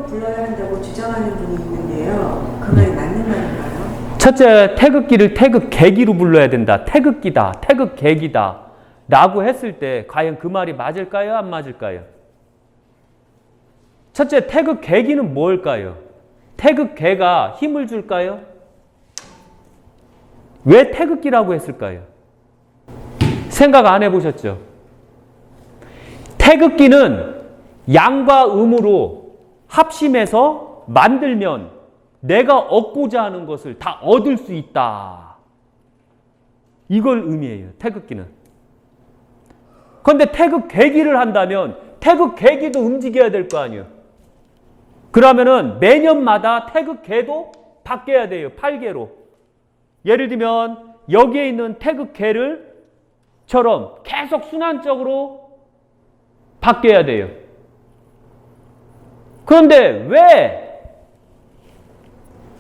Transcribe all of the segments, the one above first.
불러야 한다고 주장하는 분이 있는데요. 그 말이 맞는 말인가요? 첫째, 태극기를 태극계기로 불러야 된다. 태극기다, 태극계기다 라고 했을 때 과연 그 말이 맞을까요? 안 맞을까요? 첫째, 태극계기는 뭘까요? 태극계가 힘을 줄까요? 왜 태극기라고 했을까요? 생각 안 해보셨죠? 태극기는 양과 음으로 합심해서 만들면 내가 얻고자 하는 것을 다 얻을 수 있다. 이걸 의미해요. 태극기는. 그런데 태극계기를 한다면 태극계기도 움직여야 될 거 아니에요. 그러면은 매년마다 태극계도 바뀌어야 돼요. 8개로. 예를 들면 여기에 있는 태극계를 처럼 계속 순환적으로 바뀌어야 돼요. 그런데 왜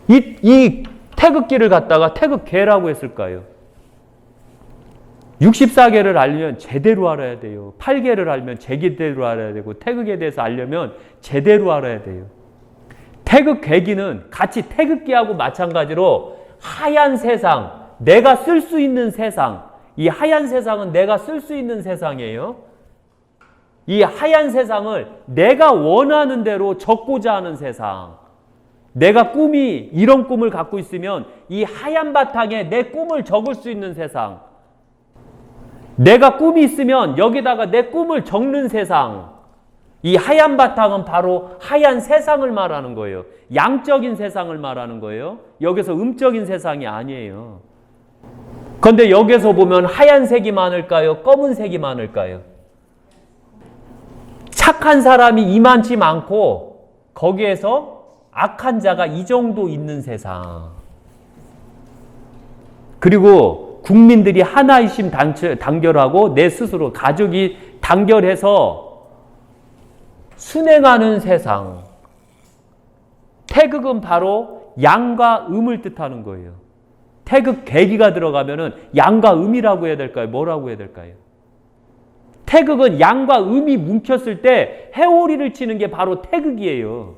이 태극기를 갖다가 태극계라고 했을까요? 64개를 알면 제대로 알아야 돼요. 8개를 알면 제대로 알아야 되고 태극에 대해서 알려면 제대로 알아야 돼요. 태극계기는 같이 태극기하고 마찬가지로 하얀 세상, 내가 쓸 수 있는 세상, 이 하얀 세상은 내가 쓸 수 있는 세상이에요. 이 하얀 세상을 내가 원하는 대로 적고자 하는 세상. 내가 꿈이 이런 꿈을 갖고 있으면 이 하얀 바탕에 내 꿈을 적을 수 있는 세상. 내가 꿈이 있으면 여기다가 내 꿈을 적는 세상. 이 하얀 바탕은 바로 하얀 세상을 말하는 거예요. 양적인 세상을 말하는 거예요. 여기서 음적인 세상이 아니에요. 그런데 여기서 보면 하얀색이 많을까요? 검은색이 많을까요? 착한 사람이 이만치 많고 거기에서 악한 자가 이 정도 있는 세상. 그리고 국민들이 하나이심 단결하고 내 스스로 가족이 단결해서 순행하는 세상. 태극은 바로 양과 음을 뜻하는 거예요. 태극계기가 들어가면은 양과 음이라고 해야 될까요? 뭐라고 해야 될까요? 태극은 양과 음이 뭉쳤을 때 해오리를 치는 게 바로 태극이에요.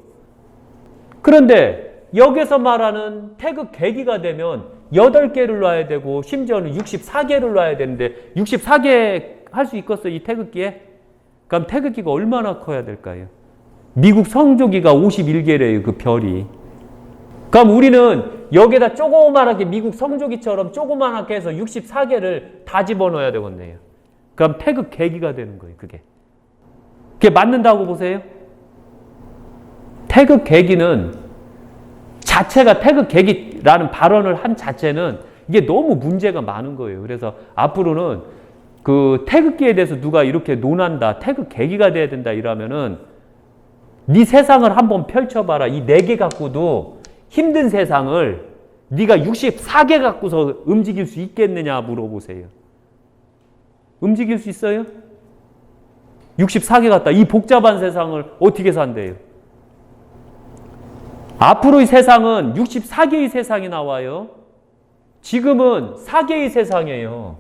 그런데 여기서 말하는 태극계기가 되면 8개를 놔야 되고 심지어는 64개를 놔야 되는데 64개 할 수 있겠어요? 이 태극기에? 그럼 태극기가 얼마나 커야 될까요? 미국 성조기가 51개래요. 그 별이. 그럼 우리는 여기다 조그만하게 미국 성조기처럼 조그만하게 해서 64개를 다 집어넣어야 되겠네요. 그럼 태극계기가 되는 거예요. 그게 맞는다고 보세요? 태극계기는 자체가 태극계기라는 발언을 한 자체는 이게 너무 문제가 많은 거예요. 그래서 앞으로는 그 태극기에 대해서 누가 이렇게 논한다, 태극계기가 돼야 된다 이러면은 네 세상을 한번 펼쳐봐라. 이 4개 갖고도 힘든 세상을 네가 64개 갖고서 움직일 수 있겠느냐 물어보세요. 움직일 수 있어요? 64개 갖다 이 복잡한 세상을 어떻게 산대요? 앞으로의 세상은 64개의 세상이 나와요. 지금은 4개의 세상이에요.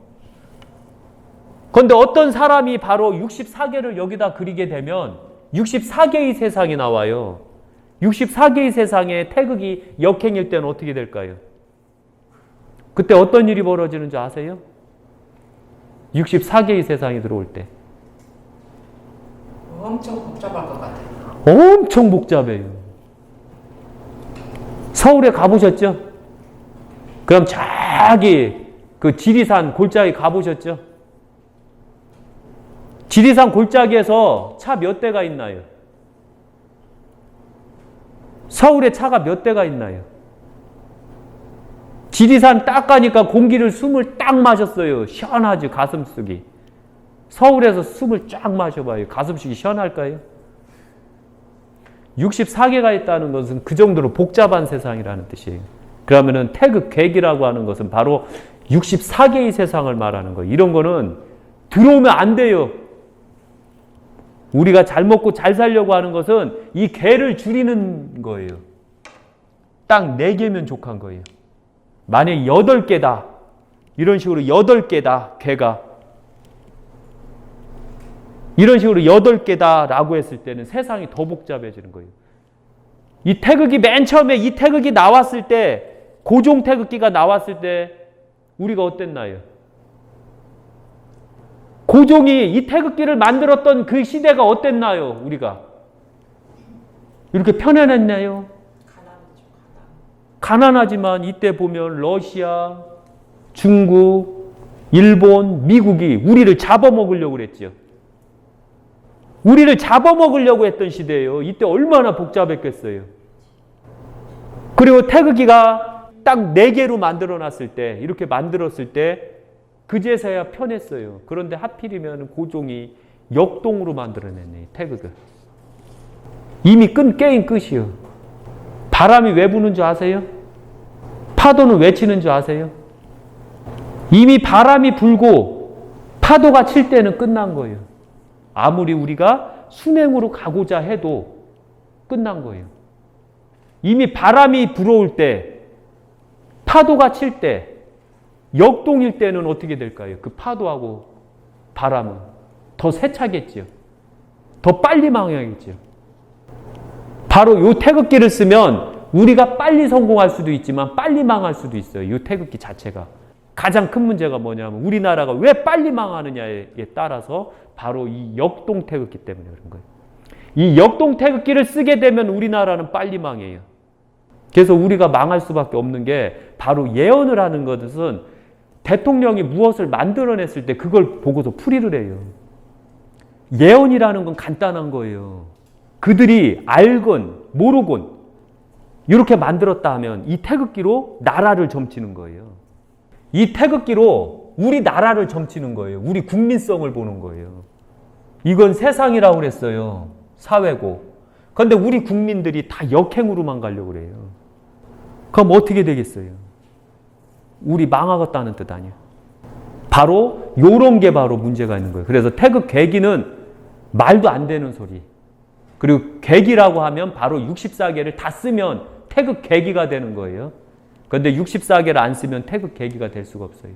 그런데 어떤 사람이 바로 64개를 여기다 그리게 되면 64개의 세상이 나와요. 64개의 세상에 태극이 역행일 때는 어떻게 될까요? 그때 어떤 일이 벌어지는 줄 아세요? 64개의 세상이 들어올 때. 엄청 복잡할 것 같아요. 엄청 복잡해요. 서울에 가보셨죠? 그럼 저기 그 지리산 골짜기 가보셨죠? 지리산 골짜기에서 차 몇 대가 있나요? 서울에 차가 몇 대가 있나요? 지리산 딱 가니까 공기를 숨을 딱 마셨어요. 시원하죠, 가슴속이. 서울에서 숨을 쫙 마셔봐요. 가슴속이 시원할까요? 64개가 있다는 것은 그 정도로 복잡한 세상이라는 뜻이에요. 그러면은 태극계기라고 하는 것은 바로 64개의 세상을 말하는 거예요. 이런 거는 들어오면 안 돼요. 우리가 잘 먹고 잘 살려고 하는 것은 이 개를 줄이는 거예요. 딱 4개면 족한 거예요. 만약에 8개다. 이런 식으로 8개다. 개가. 이런 식으로 8개다 라고 했을 때는 세상이 더 복잡해지는 거예요. 이 태극기 맨 처음에 이 태극기 나왔을 때, 고종 태극기가 나왔을 때 우리가 어땠나요? 고종이 이 태극기를 만들었던 그 시대가 어땠나요? 우리가 이렇게 편안했나요? 가난하지만 이때 보면 러시아, 중국, 일본, 미국이 우리를 잡아먹으려고 그랬죠. 우리를 잡아먹으려고 했던 시대예요. 이때 얼마나 복잡했겠어요. 그리고 태극기가 딱 4개로 만들어놨을 때, 이렇게 만들었을 때 그제서야 편했어요. 그런데 하필이면 고종이 역동으로 만들어냈네, 태극을. 이미 게임 끝이요. 바람이 왜 부는 줄 아세요? 파도는 왜 치는 줄 아세요? 이미 바람이 불고 파도가 칠 때는 끝난 거예요. 아무리 우리가 순행으로 가고자 해도 끝난 거예요. 이미 바람이 불어올 때, 파도가 칠 때, 역동일 때는 어떻게 될까요? 그 파도하고 바람은 더 세차겠죠. 더 빨리 망하겠죠. 바로 이 태극기를 쓰면 우리가 빨리 성공할 수도 있지만 빨리 망할 수도 있어요. 이 태극기 자체가. 가장 큰 문제가 뭐냐면 우리나라가 왜 빨리 망하느냐에 따라서 바로 이 역동 태극기 때문에 그런 거예요. 이 역동 태극기를 쓰게 되면 우리나라는 빨리 망해요. 그래서 우리가 망할 수밖에 없는 게 바로 예언을 하는 것은 대통령이 무엇을 만들어냈을 때 그걸 보고서 풀이를 해요. 예언이라는 건 간단한 거예요. 그들이 알건 모르건 이렇게 만들었다 하면 이 태극기로 나라를 점치는 거예요. 이 태극기로 우리 나라를 점치는 거예요. 우리 국민성을 보는 거예요. 이건 세상이라고 그랬어요. 사회고. 그런데 우리 국민들이 다 역행으로만 가려고 그래요. 그럼 어떻게 되겠어요? 우리 망하겠다는 뜻 아니에요. 바로 요런 게 바로 문제가 있는 거예요. 그래서 태극 계기는 말도 안 되는 소리. 그리고 계기라고 하면 바로 64개를 다 쓰면 태극 계기가 되는 거예요. 그런데 64개를 안 쓰면 태극 계기가 될 수가 없어요.